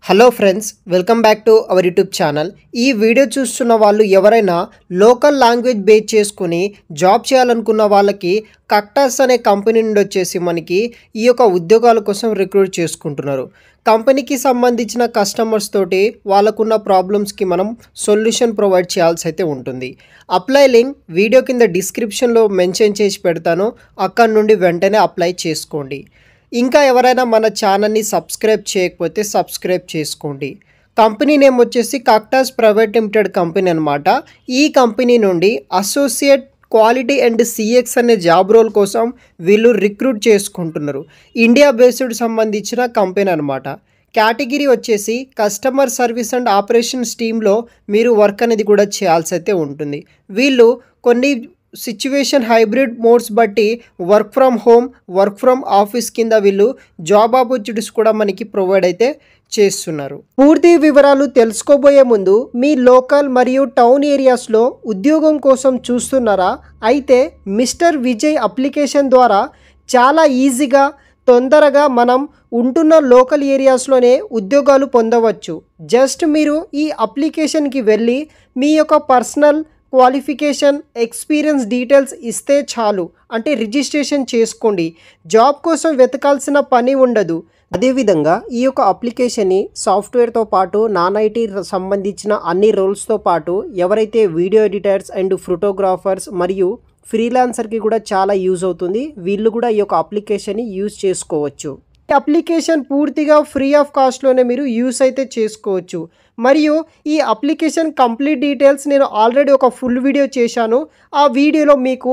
Hello friends, welcome back to our YouTube channel. ఈ video చూస్తున్న వాళ్ళు ఎవరైనా లోకల్ లాంగ్వేజ్ బేస్ చేసుకుని జాబ్ చేయాలనుకున్న వాళ్ళకి కక్టాస్ అనే కంపెనీ నుండి వచ్చేసి మనకి ఈ యొక్క ఉద్యోగాల కోసం రిక్రూట్ చేసుకుంటున్నారు. కంపెనీకి సంబంధించిన కస్టమర్స్ తోటి వాళ్ళకున్న ప్రాబ్లమ్స్కి మనం సొల్యూషన్ ప్రొవైడ్ చేయాల్సి అయితే ఉంటుంది. అప్లై లింక్ వీడియో కింద డిస్క్రిప్షన్లో మెన్షన్ చేసి పెడతాను, అక్కడ నుండి వెంటనే అప్లై చేసుకోండి. ఇంకా ఎవరైనా మన ఛానల్ని సబ్స్క్రైబ్ చేయకపోతే సబ్స్క్రైబ్ చేసుకోండి. కంపెనీ నేమ్ వచ్చేసి కక్టాస్ ప్రైవేట్ లిమిటెడ్ కంపెనీ అనమాట. ఈ కంపెనీ నుండి అసోసియేట్ క్వాలిటీ అండ్ సిఎక్స్ అనే జాబ్ రోల్ కోసం వీళ్ళు రిక్రూట్ చేసుకుంటున్నారు. ఇండియా బేస్డ్ సంబంధించిన కంపెనీ అనమాట. కేటగిరీ వచ్చేసి కస్టమర్ సర్వీస్ అండ్ ఆపరేషన్స్ టీంలో మీరు వర్క్ అనేది కూడా చేయాల్సి అయితే ఉంటుంది. వీళ్ళు కొన్ని సిచ్యువేషన్ హైబ్రిడ్ మోడ్స్ బట్టి work from home, work from office కింద వీళ్ళు జాబ్ ఆపర్చునిటీస్ కూడా మనకి ప్రొవైడ్ అయితే చేస్తున్నారు. పూర్తి వివరాలు తెలుసుకోబోయే ముందు మీ లోకల్ మరియు టౌన్ ఏరియాస్లో ఉద్యోగం కోసం చూస్తున్నారా? అయితే మిస్టర్ విజయ్ అప్లికేషన్ ద్వారా చాలా ఈజీగా తొందరగా మనం ఉంటున్న లోకల్ ఏరియాస్లోనే ఉద్యోగాలు పొందవచ్చు. జస్ట్ మీరు ఈ అప్లికేషన్కి వెళ్ళి మీ యొక్క పర్సనల్ క్వాలిఫికేషన్, ఎక్స్పీరియన్స్ డీటెయిల్స్ ఇస్తే చాలు. అంటే రిజిస్ట్రేషన్ చేసుకోండి. జాబ్ కోసం వెతకాల్సిన పని ఉండదు. అదేవిధంగా ఈ యొక్క అప్లికేషన్ని సాఫ్ట్వేర్తో పాటు నాన్ ఐటీ సంబంధించిన అన్ని రోల్స్తో పాటు ఎవరైతే వీడియో ఎడిటర్స్ అండ్ ఫోటోగ్రాఫర్స్ మరియు ఫ్రీలాన్సర్కి కూడా చాలా యూజ్ అవుతుంది. వీళ్ళు కూడా ఈ యొక్క అప్లికేషన్ని యూజ్ చేసుకోవచ్చు. ఈ అప్లికేషన్ పూర్తిగా ఫ్రీ ఆఫ్ కాస్ట్లోనే మీరు యూస్ అయితే చేసుకోవచ్చు. మరియు ఈ అప్లికేషన్ కంప్లీట్ డీటెయిల్స్ నేను ఆల్రెడీ ఒక ఫుల్ వీడియో చేశాను. ఆ వీడియోలో మీకు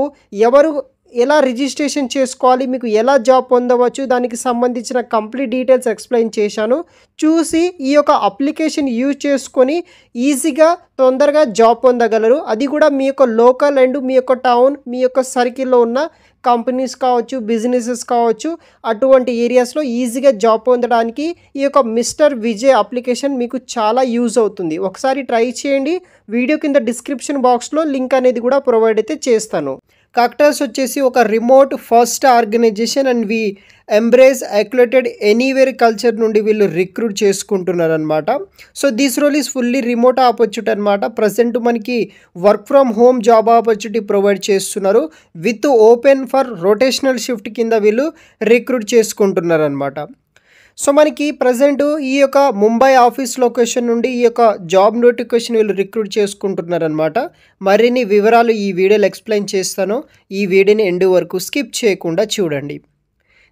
ఎలా రిజిస్ట్రేషన్ చేసుకోవాలి, మీకు ఎలా జాబ్ పొందవచ్చు, దానికి సంబంధించిన కంప్లీట్ డీటెయిల్స్ ఎక్స్ప్లెయిన్ చేశాను. చూసి ఈ యొక్క అప్లికేషన్ యూజ్ చేసుకొని ఈజీగా తొందరగా జాబ్ పొందగలరు. అది కూడా మీ యొక్క లోకల్ అండ్ మీ యొక్క టౌన్, మీ యొక్క సర్కిల్లో ఉన్న కంపెనీస్ కావచ్చు, బిజినెసెస్ కావచ్చు, అటువంటి ఏరియాస్లో ఈజీగా జాబ్ పొందడానికి ఈ యొక్క మిస్టర్ విజయ్ అప్లికేషన్ మీకు చాలా యూజ్ అవుతుంది. ఒకసారి ట్రై చేయండి. వీడియో కింద డిస్క్రిప్షన్ బాక్స్లో లింక్ అనేది కూడా ప్రొవైడ్ అయితే చేస్తాను. కక్టాస్ వచ్చేసి ఒక remote first organisation and we embrace accelerated anywhere culture నుండి వీళ్ళు రిక్రూట్ చేసుకుంటున్నారు అనమాట. So this role is fully remote opportunity అనమాట. ప్రజెంట్ మనకి work from home job opportunity provide చేస్తున్నారు. With open for rotational shift కింద వీళ్ళు రిక్రూట్ చేసుకుంటున్నారు అనమాట. సో మనకి ప్రజెంట్ ఈ యొక్క ముంబై ఆఫీస్ లొకేషన్ నుండి ఈ యొక్క జాబ్ నోటిఫికేషన్ వీళ్ళు రిక్రూట్ చేసుకుంటున్నారు అనమాట. మరిన్ని వివరాలు ఈ వీడియోలో ఎక్స్ప్లెయిన్ చేస్తాను. ఈ వీడియోని ఎండ్ వరకు స్కిప్ చేయకుండా చూడండి.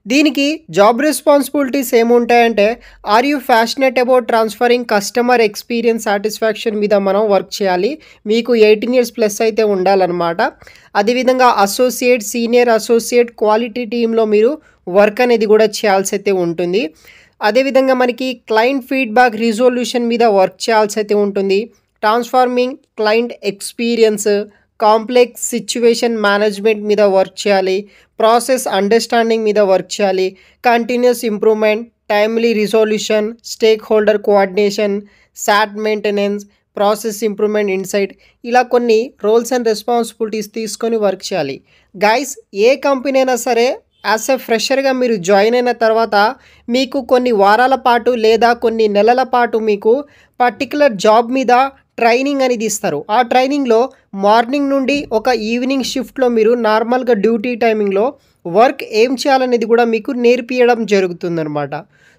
దీనికి జాబ్ రెస్పాన్సిబిలిటీస్ ఏముంటాయంటే, are you passionate about transferring customer experience satisfaction మీద మనం వర్క్ చేయాలి. మీకు 18 years ప్లస్ అయితే ఉండాలన్నమాట. అదేవిధంగా అసోసియేట్, సీనియర్ అసోసియేట్ క్వాలిటీ టీంలో మీరు వర్క్ అనేది కూడా చేయాల్సి అయితే ఉంటుంది. అదేవిధంగా మనకి క్లయింట్ ఫీడ్బ్యాక్ రిజల్యూషన్ మీద వర్క్ చేయాల్సి అయితే ఉంటుంది. Transforming client experience, complex situation management మీద వర్క్ చేయాలి. ప్రాసెస్ అండర్స్టాండింగ్ మీద వర్క్ చేయాలి. Continuous improvement, timely resolution, stakeholder coordination, sat maintenance, process improvement insight, ఇలా కొన్ని రోల్స్ అండ్ రెస్పాన్సిబిలిటీస్ తీసుకొని వర్క్ చేయాలి. గైస్, ఏ కంపెనీ అయినా సరే యాజ్ ఎ ఫ్రెషర్గా మీరు జాయిన్ అయిన తర్వాత మీకు కొన్ని వారాల పాటు లేదా కొన్ని నెలల పాటు మీకు పర్టికులర్ జాబ్ మీద ట్రైనింగ్ అనేది ఇస్తారు. ఆ ట్రైనింగ్లో మార్నింగ్ నుండి ఒక ఈవినింగ్ షిఫ్ట్లో మీరు నార్మల్గా డ్యూటీ టైమింగ్లో వర్క్ ఏం చేయాలనేది కూడా మీకు నేర్పియడం జరుగుతుందన్నమాట.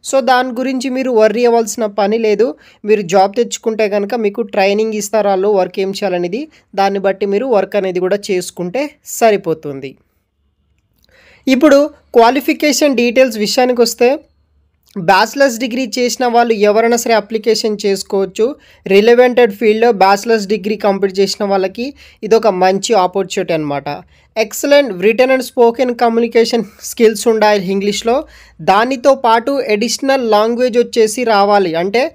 సో దాని గురించి మీరు వర్రీ అవ్వాల్సిన పని లేదు. మీరు జాబ్ తెచ్చుకుంటే కనుక మీకు ట్రైనింగ్ ఇస్తారు వాళ్ళు, వర్క్ ఏం చేయాలనేది. దాన్ని బట్టి మీరు వర్క్ అనేది కూడా చేసుకుంటే సరిపోతుంది. ఇప్పుడు క్వాలిఫికేషన్ డీటెయిల్స్ విషయానికి వస్తే, బ్యాచిలర్స్ డిగ్రీ చేసిన వాళ్ళు ఎవరైనా సరే అప్లికేషన్ చేసుకోవచ్చు. రిలవెంటెడ్ ఫీల్డ్లో బ్యాచిలర్స్ డిగ్రీ కంప్లీట్ చేసిన వాళ్ళకి ఇదొక మంచి ఆపర్చునిటీ అనమాట. Excellent written and spoken communication skills ఉండాలి ఇంగ్లీష్లో. దానితో పాటు అడిషనల్ లాంగ్వేజ్ వచ్చేసి రావాలి. అంటే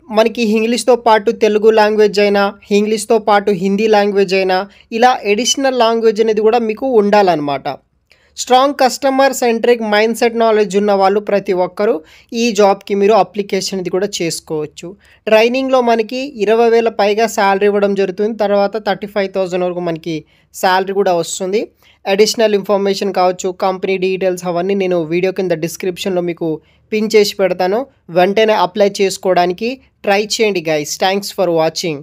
మనకి ఇంగ్లీష్తో పాటు తెలుగు లాంగ్వేజ్ అయినా, ఇంగ్లీష్తో పాటు హిందీ లాంగ్వేజ్ అయినా, ఇలా అడిషనల్ లాంగ్వేజ్ అనేది కూడా మీకు ఉండాలన్నమాట. Strong customer centric mind set knowledge ఉన్న వాళ్ళు ప్రతి ఒక్కరూ ఈ జాబ్కి మీరు అప్లికేషన్ ఇది కూడా చేసుకోవచ్చు. ట్రైనింగ్లో మనకి 20,000 పైగా శాలరీ ఇవ్వడం జరుగుతుంది. తర్వాత 35,000 వరకు మనకి శాలరీ కూడా వస్తుంది. అడిషనల్ ఇన్ఫర్మేషన్ కావచ్చు, కంపెనీ డీటెయిల్స్ అవన్నీ నేను వీడియో కింద డిస్క్రిప్షన్లో మీకు పిన్ చేసి పెడతాను. వెంటనే అప్లై చేసుకోవడానికి ట్రై చేయండి గైస్. Thanks for watching.